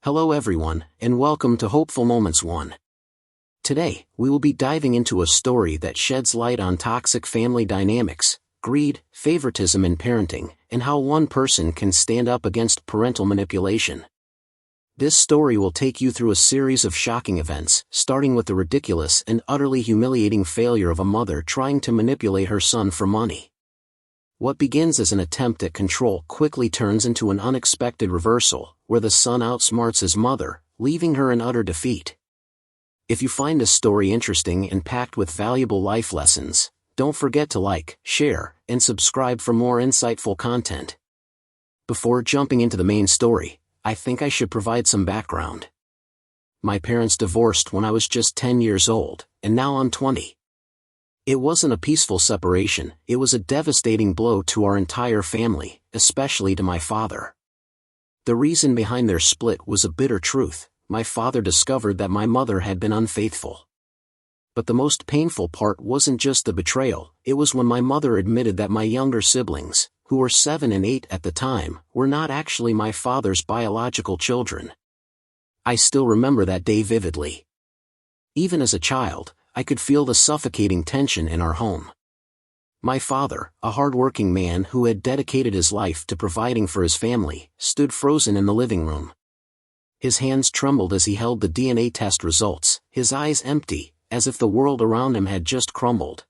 Hello everyone, and welcome to Hopeful Moments 1. Today, we will be diving into a story that sheds light on toxic family dynamics, greed, favoritism in parenting, and how one person can stand up against parental manipulation. This story will take you through a series of shocking events, starting with the ridiculous and utterly humiliating failure of a mother trying to manipulate her son for money. What begins as an attempt at control quickly turns into an unexpected reversal, where the son outsmarts his mother, leaving her in utter defeat. If you find this story interesting and packed with valuable life lessons, don't forget to like, share, and subscribe for more insightful content. Before jumping into the main story, I think I should provide some background. My parents divorced when I was just 10 years old, and now I'm 20. It wasn't a peaceful separation, it was a devastating blow to our entire family, especially to my father. The reason behind their split was a bitter truth. My father discovered that my mother had been unfaithful. But the most painful part wasn't just the betrayal, it was when my mother admitted that my younger siblings, who were 7 and 8 at the time, were not actually my father's biological children. I still remember that day vividly. Even as a child, I could feel the suffocating tension in our home. My father, a hard-working man who had dedicated his life to providing for his family, stood frozen in the living room. His hands trembled as he held the DNA test results, his eyes empty, as if the world around him had just crumbled.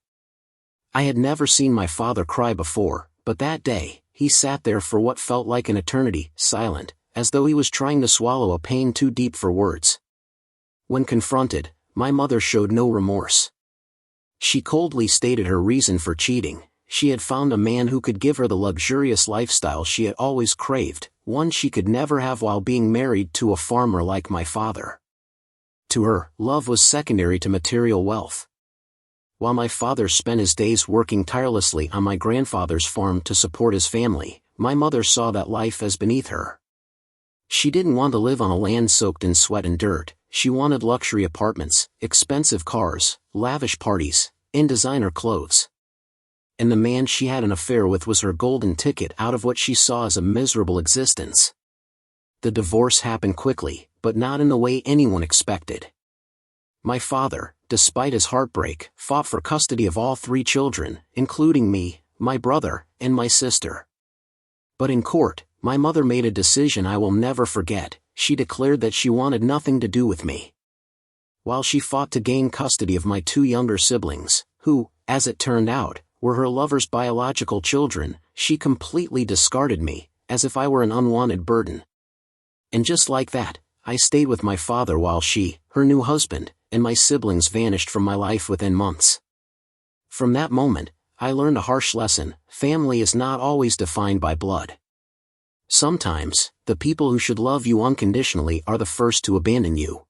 I had never seen my father cry before, but that day, he sat there for what felt like an eternity, silent, as though he was trying to swallow a pain too deep for words. When confronted, my mother showed no remorse. She coldly stated her reason for cheating. She had found a man who could give her the luxurious lifestyle she had always craved, one she could never have while being married to a farmer like my father. To her, love was secondary to material wealth. While my father spent his days working tirelessly on my grandfather's farm to support his family, my mother saw that life as beneath her. She didn't want to live on a land soaked in sweat and dirt. She wanted luxury apartments, expensive cars, lavish parties, and designer clothes. And the man she had an affair with was her golden ticket out of what she saw as a miserable existence. The divorce happened quickly, but not in the way anyone expected. My father, despite his heartbreak, fought for custody of all 3 children, including me, my brother, and my sister. But in court, my mother made a decision I will never forget. She declared that she wanted nothing to do with me. While she fought to gain custody of my 2 younger siblings, who, as it turned out, were her lover's biological children, she completely discarded me, as if I were an unwanted burden. And just like that, I stayed with my father while she, her new husband, and my siblings vanished from my life within months. From that moment, I learned a harsh lesson: family is not always defined by blood. Sometimes, the people who should love you unconditionally are the first to abandon you.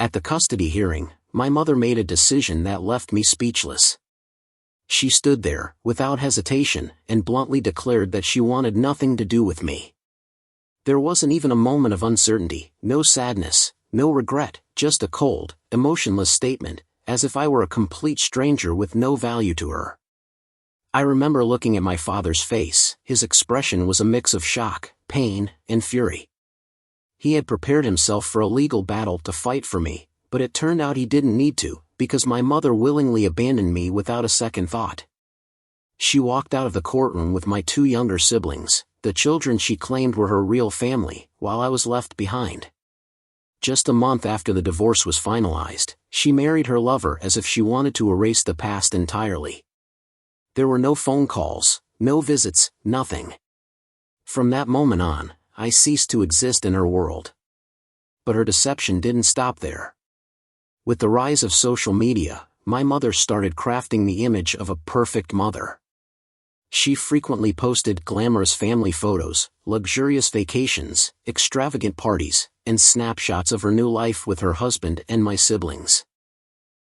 At the custody hearing, my mother made a decision that left me speechless. She stood there, without hesitation, and bluntly declared that she wanted nothing to do with me. There wasn't even a moment of uncertainty, no sadness, no regret, just a cold, emotionless statement, as if I were a complete stranger with no value to her. I remember looking at my father's face. His expression was a mix of shock, pain, and fury. He had prepared himself for a legal battle to fight for me, but it turned out he didn't need to, because my mother willingly abandoned me without a second thought. She walked out of the courtroom with my 2 younger siblings, the children she claimed were her real family, while I was left behind. Just a month after the divorce was finalized, she married her lover as if she wanted to erase the past entirely. There were no phone calls, no visits, nothing. From that moment on, I ceased to exist in her world. But her deception didn't stop there. With the rise of social media, my mother started crafting the image of a perfect mother. She frequently posted glamorous family photos, luxurious vacations, extravagant parties, and snapshots of her new life with her husband and my siblings.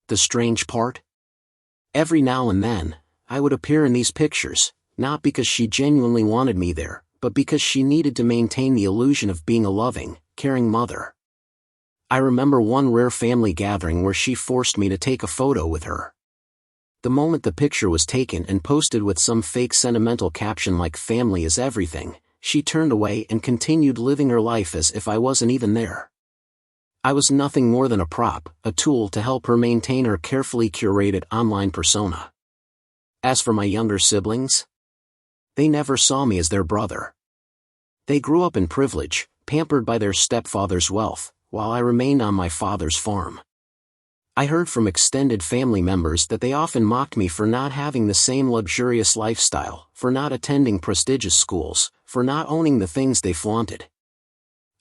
The strange part? Every now and then, I would appear in these pictures, not because she genuinely wanted me there, but because she needed to maintain the illusion of being a loving, caring mother. I remember one rare family gathering where she forced me to take a photo with her. The moment the picture was taken and posted with some fake sentimental caption like "family is everything," she turned away and continued living her life as if I wasn't even there. I was nothing more than a prop, a tool to help her maintain her carefully curated online persona. As for my younger siblings, they never saw me as their brother. They grew up in privilege, pampered by their stepfather's wealth, while I remained on my father's farm. I heard from extended family members that they often mocked me for not having the same luxurious lifestyle, for not attending prestigious schools, for not owning the things they flaunted.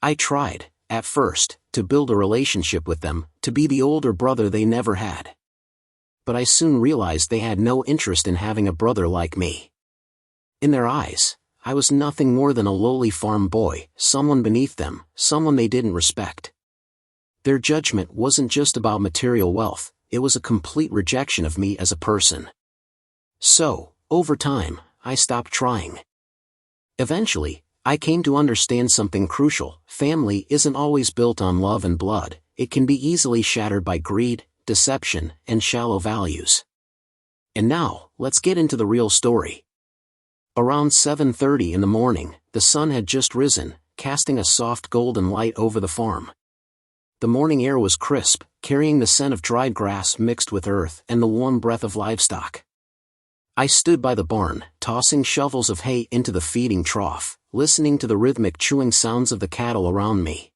I tried, at first, to build a relationship with them, to be the older brother they never had. But I soon realized they had no interest in having a brother like me. In their eyes, I was nothing more than a lowly farm boy, someone beneath them, someone they didn't respect. Their judgment wasn't just about material wealth, it was a complete rejection of me as a person. So, over time, I stopped trying. Eventually, I came to understand something crucial: family isn't always built on love and blood, it can be easily shattered by greed, deception, and shallow values. And now, let's get into the real story. Around 7:30 in the morning, the sun had just risen, casting a soft golden light over the farm. The morning air was crisp, carrying the scent of dried grass mixed with earth and the warm breath of livestock. I stood by the barn, tossing shovels of hay into the feeding trough, listening to the rhythmic chewing sounds of the cattle around me.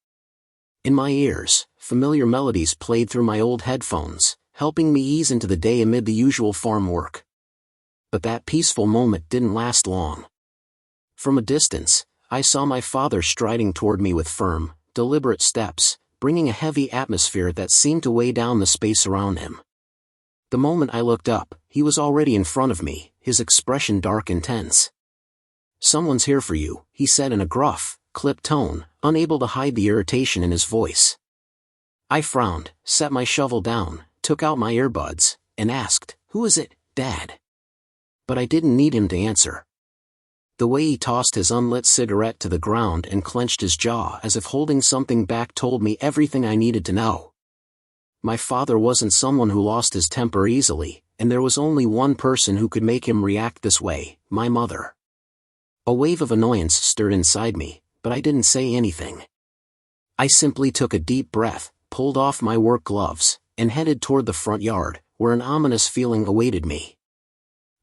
In my ears, familiar melodies played through my old headphones, helping me ease into the day amid the usual farm work. But that peaceful moment didn't last long. From a distance, I saw my father striding toward me with firm, deliberate steps, bringing a heavy atmosphere that seemed to weigh down the space around him. The moment I looked up, he was already in front of me, his expression dark and tense. "Someone's here for you," he said in a gruff, clipped tone, unable to hide the irritation in his voice. I frowned, set my shovel down, took out my earbuds, and asked, "Who is it, Dad?" But I didn't need him to answer. The way he tossed his unlit cigarette to the ground and clenched his jaw as if holding something back told me everything I needed to know. My father wasn't someone who lost his temper easily, and there was only one person who could make him react this way: my mother. A wave of annoyance stirred inside me, but I didn't say anything. I simply took a deep breath, pulled off my work gloves, and headed toward the front yard, where an ominous feeling awaited me.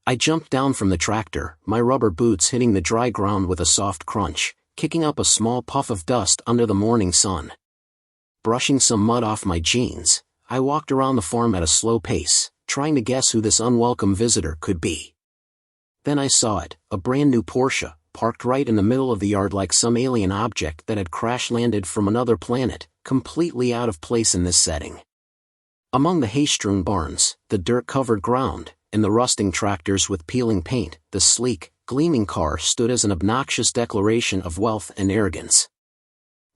I jumped down from the tractor, my rubber boots hitting the dry ground with a soft crunch, kicking up a small puff of dust under the morning sun. Brushing some mud off my jeans, I walked around the farm at a slow pace, trying to guess who this unwelcome visitor could be. Then I saw it, a brand new Porsche, parked right in the middle of the yard like some alien object that had crash-landed from another planet, completely out of place in this setting. Among the hay-strewn barns, the dirt-covered ground, and the rusting tractors with peeling paint, the sleek, gleaming car stood as an obnoxious declaration of wealth and arrogance.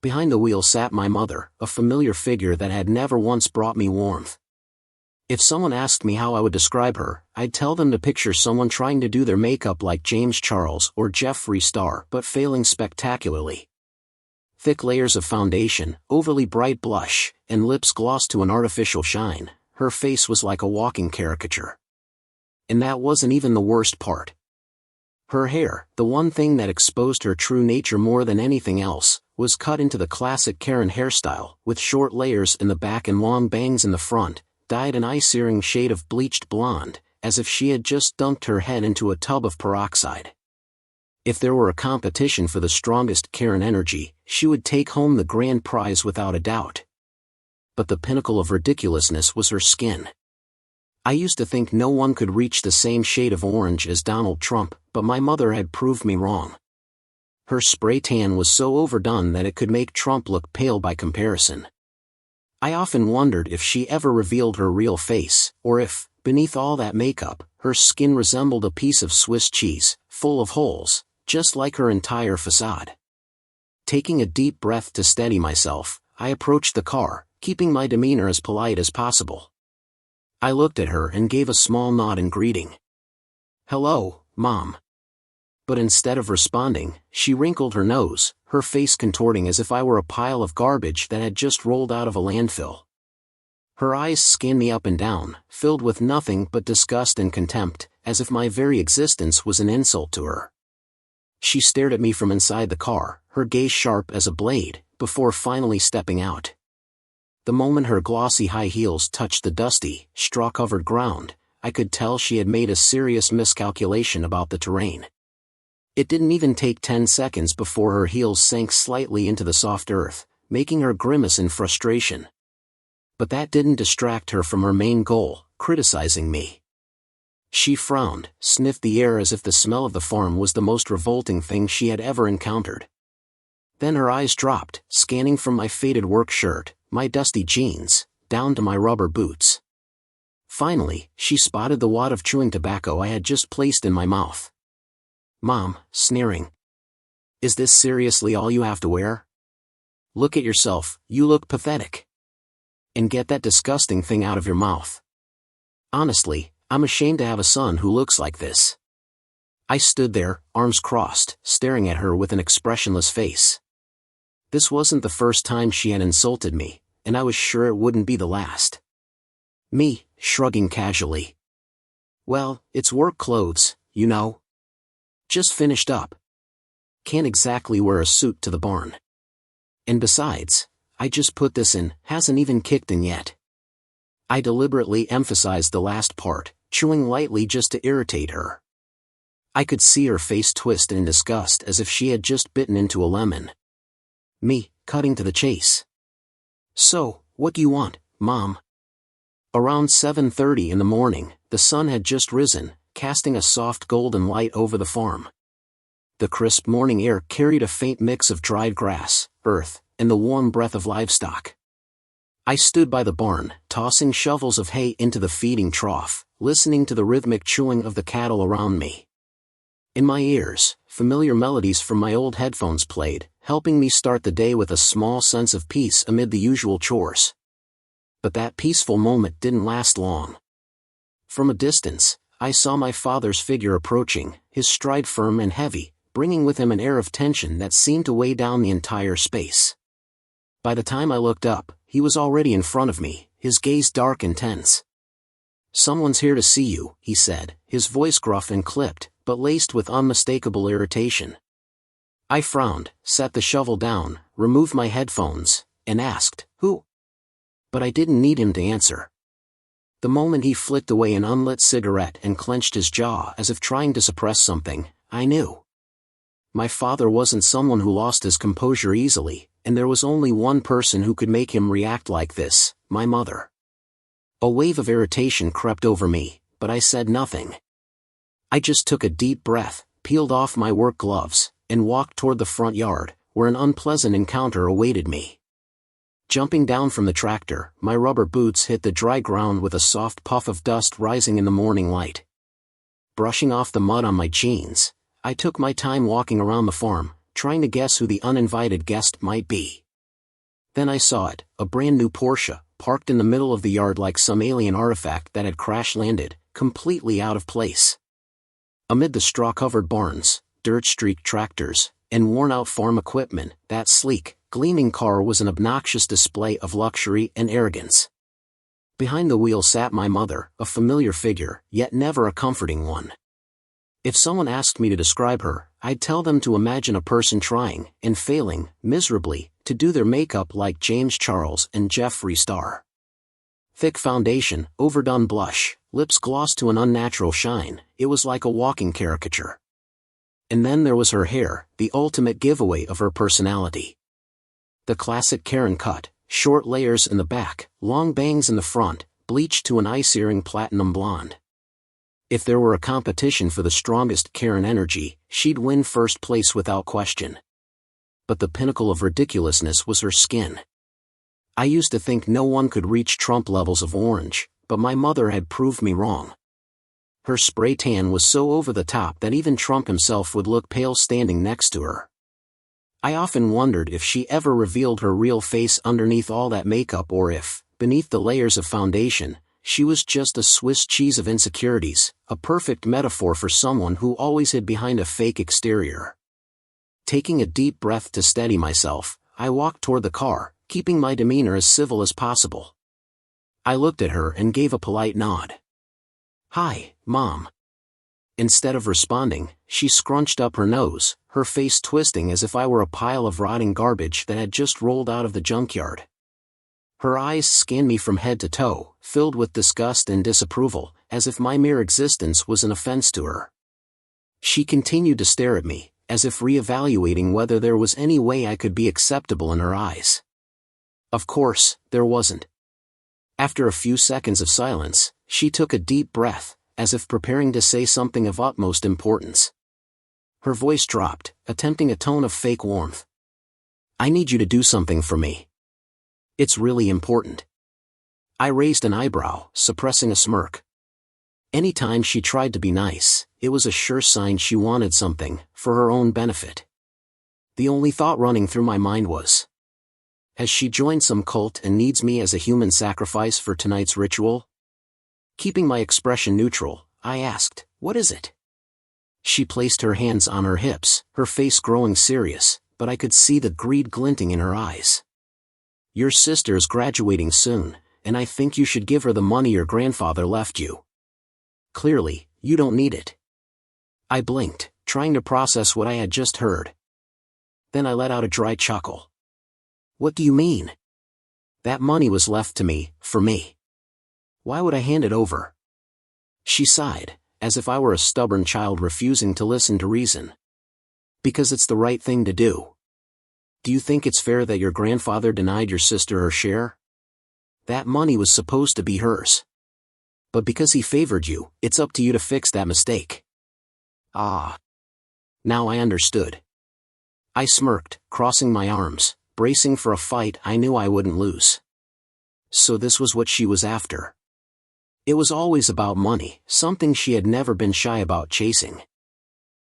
Behind the wheel sat my mother, a familiar figure that had never once brought me warmth. If someone asked me how I would describe her, I'd tell them to picture someone trying to do their makeup like James Charles or Jeffree Star but failing spectacularly. Thick layers of foundation, overly bright blush, and lips glossed to an artificial shine, her face was like a walking caricature. And that wasn't even the worst part. Her hair, the one thing that exposed her true nature more than anything else, was cut into the classic Karen hairstyle, with short layers in the back and long bangs in the front, dyed an eye-searing shade of bleached blonde, as if she had just dunked her head into a tub of peroxide. If there were a competition for the strongest Karen energy, she would take home the grand prize without a doubt. But the pinnacle of ridiculousness was her skin. I used to think no one could reach the same shade of orange as Donald Trump, but my mother had proved me wrong. Her spray tan was so overdone that it could make Trump look pale by comparison. I often wondered if she ever revealed her real face, or if, beneath all that makeup, her skin resembled a piece of Swiss cheese, full of holes, just like her entire facade. Taking a deep breath to steady myself, I approached the car, keeping my demeanor as polite as possible. I looked at her and gave a small nod in greeting. "Hello, Mom." But instead of responding, she wrinkled her nose, her face contorting as if I were a pile of garbage that had just rolled out of a landfill. Her eyes scanned me up and down, filled with nothing but disgust and contempt, as if my very existence was an insult to her. She stared at me from inside the car, her gaze sharp as a blade, before finally stepping out. The moment her glossy high heels touched the dusty, straw-covered ground, I could tell she had made a serious miscalculation about the terrain. It didn't even take 10 seconds before her heels sank slightly into the soft earth, making her grimace in frustration. But that didn't distract her from her main goal, criticizing me. She frowned, sniffed the air as if the smell of the farm was the most revolting thing she had ever encountered. Then her eyes dropped, scanning from my faded work shirt, my dusty jeans, down to my rubber boots. Finally, she spotted the wad of chewing tobacco I had just placed in my mouth. "Mom," sneering. "Is this seriously all you have to wear? Look at yourself, you look pathetic. And get that disgusting thing out of your mouth. Honestly, I'm ashamed to have a son who looks like this." I stood there, arms crossed, staring at her with an expressionless face. This wasn't the first time she had insulted me, and I was sure it wouldn't be the last. Me, shrugging casually. "Well, it's work clothes, you know. Just finished up. Can't exactly wear a suit to the barn. And besides, I just put this in, hasn't even kicked in yet." I deliberately emphasized the last part, chewing lightly just to irritate her. I could see her face twist in disgust as if she had just bitten into a lemon. Me, cutting to the chase. "So, what do you want, Mom?" Around 7:30 in the morning, the sun had just risen, casting a soft golden light over the farm. The crisp morning air carried a faint mix of dried grass, earth, and the warm breath of livestock. I stood by the barn, tossing shovels of hay into the feeding trough, listening to the rhythmic chewing of the cattle around me. In my ears, familiar melodies from my old headphones played, helping me start the day with a small sense of peace amid the usual chores. But that peaceful moment didn't last long. From a distance, I saw my father's figure approaching, his stride firm and heavy, bringing with him an air of tension that seemed to weigh down the entire space. By the time I looked up, he was already in front of me, his gaze dark and tense. "Someone's here to see you," he said, his voice gruff and clipped, but laced with unmistakable irritation. I frowned, set the shovel down, removed my headphones, and asked, "Who?" But I didn't need him to answer. The moment he flicked away an unlit cigarette and clenched his jaw as if trying to suppress something, I knew. My father wasn't someone who lost his composure easily, and there was only one person who could make him react like this, my mother. A wave of irritation crept over me, but I said nothing. I just took a deep breath, peeled off my work gloves, and walked toward the front yard, where an unpleasant encounter awaited me. Jumping down from the tractor, my rubber boots hit the dry ground with a soft puff of dust rising in the morning light. Brushing off the mud on my jeans, I took my time walking around the farm, trying to guess who the uninvited guest might be. Then I saw it, a brand new Porsche, parked in the middle of the yard like some alien artifact that had crash-landed, completely out of place. Amid the straw-covered barns, dirt-streaked tractors, and worn-out farm equipment, that sleek, gleaming car was an obnoxious display of luxury and arrogance. Behind the wheel sat my mother, a familiar figure, yet never a comforting one. If someone asked me to describe her, I'd tell them to imagine a person trying, and failing, miserably, to do their makeup like James Charles and Jeffree Star. Thick foundation, overdone blush, lips glossed to an unnatural shine, it was like a walking caricature. And then there was her hair, the ultimate giveaway of her personality. The classic Karen cut, short layers in the back, long bangs in the front, bleached to an eye-searing platinum blonde. If there were a competition for the strongest Karen energy, she'd win first place without question. But the pinnacle of ridiculousness was her skin. I used to think no one could reach Trump levels of orange, but my mother had proved me wrong. Her spray tan was so over the top that even Trump himself would look pale standing next to her. I often wondered if she ever revealed her real face underneath all that makeup, or if, beneath the layers of foundation, she was just a Swiss cheese of insecurities, a perfect metaphor for someone who always hid behind a fake exterior. Taking a deep breath to steady myself, I walked toward the car, keeping my demeanor as civil as possible. I looked at her and gave a polite nod. "Hi, Mom. Instead of responding, she scrunched up her nose, her face twisting as if I were a pile of rotting garbage that had just rolled out of the junkyard. Her eyes scanned me from head to toe, filled with disgust and disapproval, as if my mere existence was an offense to her. She continued to stare at me, as if reevaluating whether there was any way I could be acceptable in her eyes. Of course, there wasn't. After a few seconds of silence, she took a deep breath, as if preparing to say something of utmost importance. Her voice dropped, attempting a tone of fake warmth. "I need you to do something for me. It's really important." I raised an eyebrow, suppressing a smirk. Anytime she tried to be nice, it was a sure sign she wanted something, for her own benefit. The only thought running through my mind was, has she joined some cult and needs me as a human sacrifice for tonight's ritual? Keeping my expression neutral, I asked, "What is it?" She placed her hands on her hips, her face growing serious, but I could see the greed glinting in her eyes. "Your sister is graduating soon, and I think you should give her the money your grandfather left you. Clearly, you don't need it." I blinked, trying to process what I had just heard. Then I let out a dry chuckle. "What do you mean? That money was left to me, for me. Why would I hand it over?" She sighed, as if I were a stubborn child refusing to listen to reason. "Because it's the right thing to do. Do you think it's fair that your grandfather denied your sister her share? That money was supposed to be hers. But because he favored you, it's up to you to fix that mistake." Ah. Now I understood. I smirked, crossing my arms, bracing for a fight I knew I wouldn't lose. So this was what she was after. It was always about money, something she had never been shy about chasing.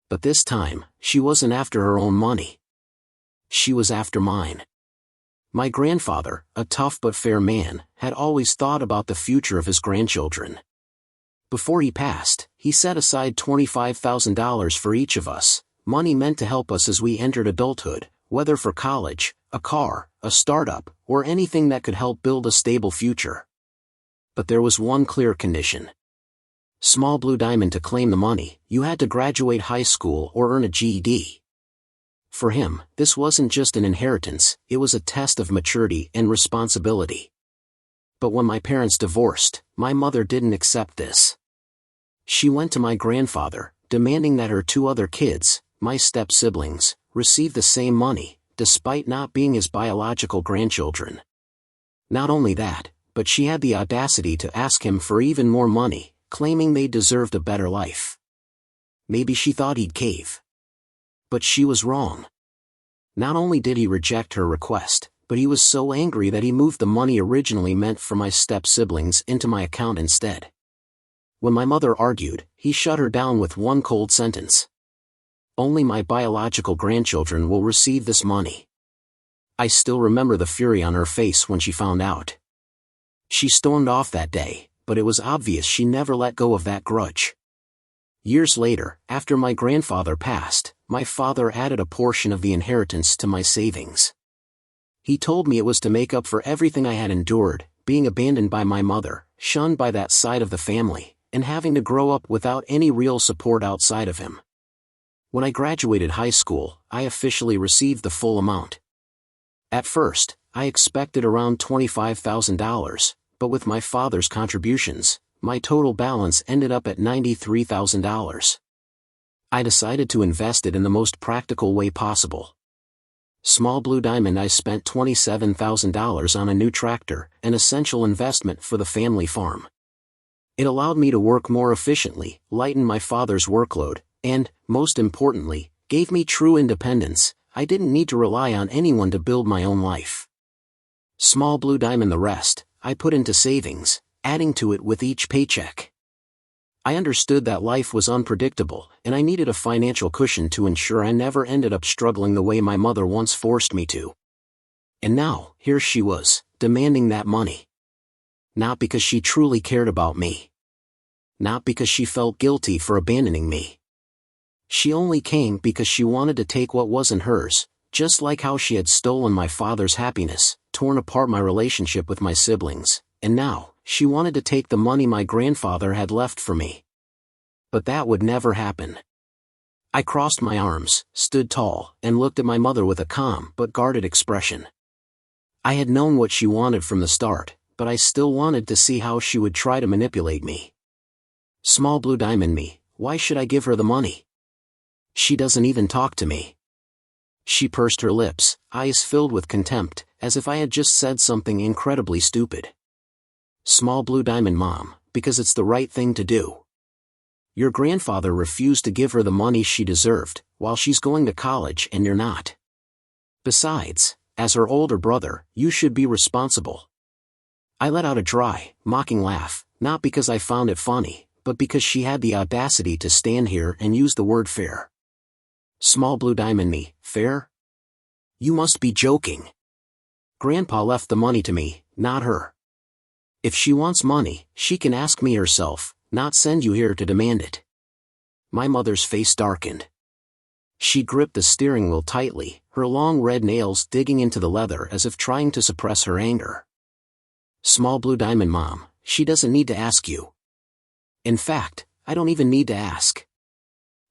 But this time, she wasn't after her own money. She was after mine. My grandfather, a tough but fair man, had always thought about the future of his grandchildren. Before he passed, he set aside $25,000 for each of us, money meant to help us as we entered adulthood, whether for college, a car, a startup, or anything that could help build a stable future. But there was one clear condition. Small Blue Diamond, to claim the money, you had to graduate high school or earn a GED. For him, this wasn't just an inheritance, it was a test of maturity and responsibility. But when my parents divorced, my mother didn't accept this. She went to my grandfather, demanding that her two other kids, my step-siblings, receive the same money, despite not being his biological grandchildren. Not only that, but she had the audacity to ask him for even more money, claiming they deserved a better life. Maybe she thought he'd cave. But she was wrong. Not only did he reject her request, but he was so angry that he moved the money originally meant for my step-siblings into my account instead. When my mother argued, he shut her down with one cold sentence. "Only my biological grandchildren will receive this money." I still remember the fury on her face when she found out. She stormed off that day, but it was obvious she never let go of that grudge. Years later, after my grandfather passed, my father added a portion of the inheritance to my savings. He told me it was to make up for everything I had endured, being abandoned by my mother, shunned by that side of the family, and having to grow up without any real support outside of him. When I graduated high school, I officially received the full amount. At first, I expected around $25,000, but with my father's contributions, my total balance ended up at $93,000. I decided to invest it in the most practical way possible. Small Blue Diamond, I spent $27,000 on a new tractor, an essential investment for the family farm. It allowed me to work more efficiently, lighten my father's workload, and, most importantly, gave me true independence. I didn't need to rely on anyone to build my own life. Small Blue Diamond, the rest, I put into savings, adding to it with each paycheck. I understood that life was unpredictable, and I needed a financial cushion to ensure I never ended up struggling the way my mother once forced me to. And now, here she was, demanding that money. Not because she truly cared about me. Not because she felt guilty for abandoning me. She only came because she wanted to take what wasn't hers, just like how she had stolen my father's happiness, torn apart my relationship with my siblings, and now, she wanted to take the money my grandfather had left for me. But that would never happen. I crossed my arms, stood tall, and looked at my mother with a calm but guarded expression. I had known what she wanted from the start, but I still wanted to see how she would try to manipulate me. Small blue diamond me, why should I give her the money? She doesn't even talk to me. She pursed her lips, eyes filled with contempt, as if I had just said something incredibly stupid. Small blue diamond mom, because it's the right thing to do. Your grandfather refused to give her the money she deserved, while she's going to college and you're not. Besides, as her older brother, you should be responsible. I let out a dry, mocking laugh, not because I found it funny, but because she had the audacity to stand here and use the word fair. Small blue diamond me, fair? You must be joking. Grandpa left the money to me, not her. If she wants money, she can ask me herself, not send you here to demand it. My mother's face darkened. She gripped the steering wheel tightly, her long red nails digging into the leather as if trying to suppress her anger. Small blue diamond mom, she doesn't need to ask you. In fact, I don't even need to ask.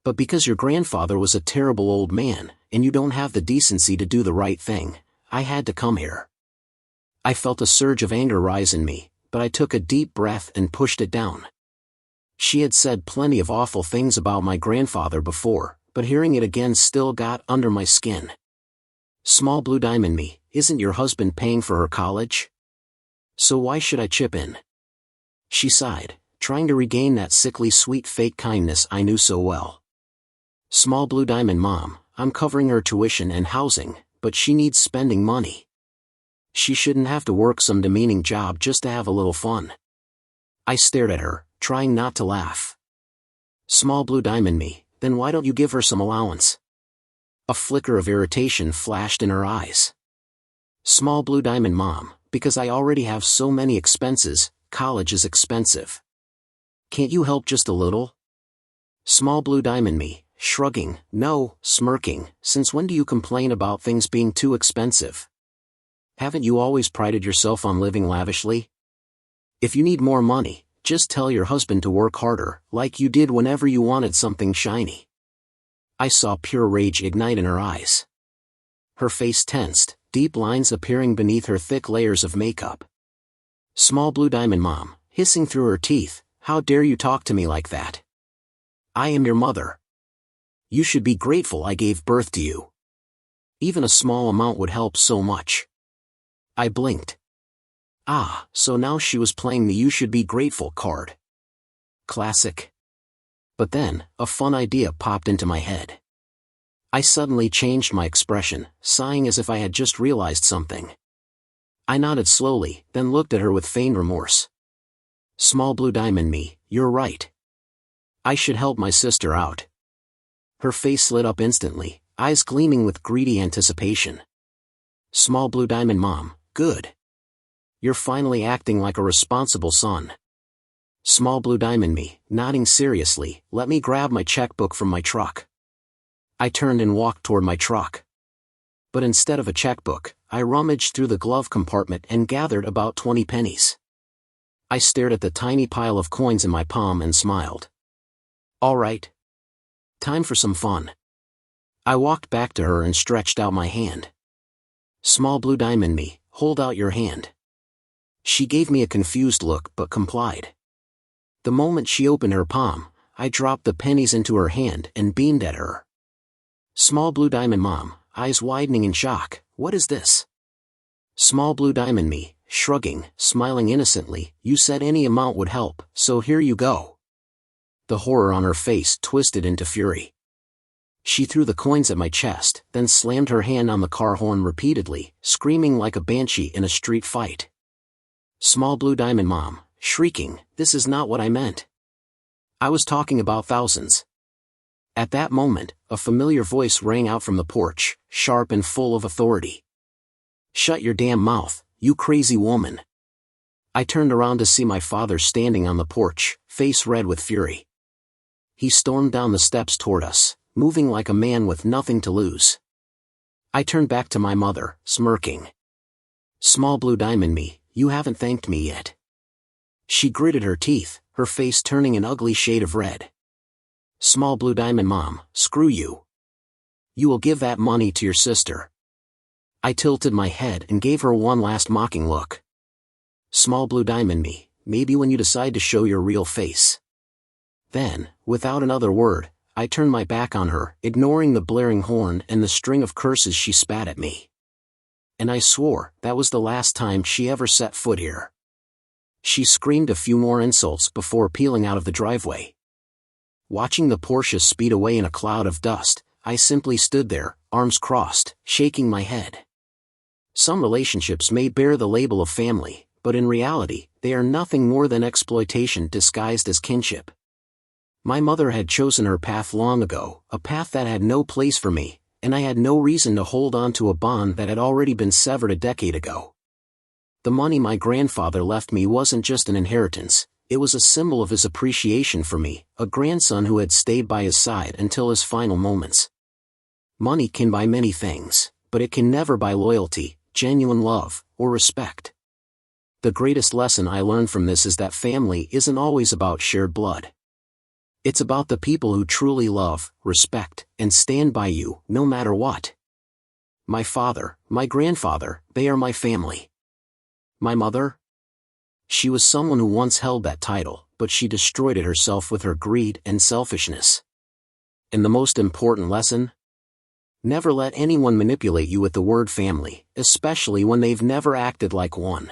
But because your grandfather was a terrible old man, and you don't have the decency to do the right thing, I had to come here. I felt a surge of anger rise in me, but I took a deep breath and pushed it down. She had said plenty of awful things about my grandfather before, but hearing it again still got under my skin. Small blue diamond me, isn't your husband paying for her college? So why should I chip in? She sighed, trying to regain that sickly sweet fake kindness I knew so well. Small blue diamond mom, I'm covering her tuition and housing, but she needs spending money. She shouldn't have to work some demeaning job just to have a little fun. I stared at her, trying not to laugh. Small blue diamond me, then why don't you give her some allowance? A flicker of irritation flashed in her eyes. Small blue diamond mom, because I already have so many expenses, college is expensive. Can't you help just a little? Small blue diamond me, shrugging, no, smirking, since when do you complain about things being too expensive? Haven't you always prided yourself on living lavishly? If you need more money, just tell your husband to work harder, like you did whenever you wanted something shiny. I saw pure rage ignite in her eyes. Her face tensed, deep lines appearing beneath her thick layers of makeup. Small blue diamond mom, hissing through her teeth, how dare you talk to me like that? I am your mother. You should be grateful I gave birth to you. Even a small amount would help so much. I blinked. Ah, so now she was playing the you should be grateful card. Classic. But then, a fun idea popped into my head. I suddenly changed my expression, sighing as if I had just realized something. I nodded slowly, then looked at her with feigned remorse. Small blue diamond me, you're right. I should help my sister out. Her face lit up instantly, eyes gleaming with greedy anticipation. Small blue diamond mom, good. You're finally acting like a responsible son. Small blue diamond me, nodding seriously, let me grab my checkbook from my truck. I turned and walked toward my truck. But instead of a checkbook, I rummaged through the glove compartment and gathered about 20 pennies. I stared at the tiny pile of coins in my palm and smiled. All right. Time for some fun. I walked back to her and stretched out my hand. Small blue diamond me, hold out your hand. She gave me a confused look but complied. The moment she opened her palm, I dropped the pennies into her hand and beamed at her. Small blue diamond mom, eyes widening in shock, what is this? Small blue diamond me, shrugging, smiling innocently, you said any amount would help, so here you go. The horror on her face twisted into fury. She threw the coins at my chest, then slammed her hand on the car horn repeatedly, screaming like a banshee in a street fight. Small blue diamond mom, shrieking, this is not what I meant. I was talking about thousands. At that moment, a familiar voice rang out from the porch, sharp and full of authority. Shut your damn mouth, you crazy woman. I turned around to see my father standing on the porch, face red with fury. He stormed down the steps toward us, moving like a man with nothing to lose. I turned back to my mother, smirking. Small blue diamond me, you haven't thanked me yet. She gritted her teeth, her face turning an ugly shade of red. Small blue diamond mom, screw you. You will give that money to your sister. I tilted my head and gave her one last mocking look. Small blue diamond me, maybe when you decide to show your real face. Then, without another word, I turned my back on her, ignoring the blaring horn and the string of curses she spat at me. And I swore that was the last time she ever set foot here. She screamed a few more insults before peeling out of the driveway. Watching the Porsche speed away in a cloud of dust, I simply stood there, arms crossed, shaking my head. Some relationships may bear the label of family, but in reality, they are nothing more than exploitation disguised as kinship. My mother had chosen her path long ago, a path that had no place for me, and I had no reason to hold on to a bond that had already been severed a decade ago. The money my grandfather left me wasn't just an inheritance, it was a symbol of his appreciation for me, a grandson who had stayed by his side until his final moments. Money can buy many things, but it can never buy loyalty, genuine love, or respect. The greatest lesson I learned from this is that family isn't always about shared blood. It's about the people who truly love, respect, and stand by you, no matter what. My father, my grandfather, they are my family. My mother? She was someone who once held that title, but she destroyed it herself with her greed and selfishness. And the most important lesson? Never let anyone manipulate you with the word family, especially when they've never acted like one.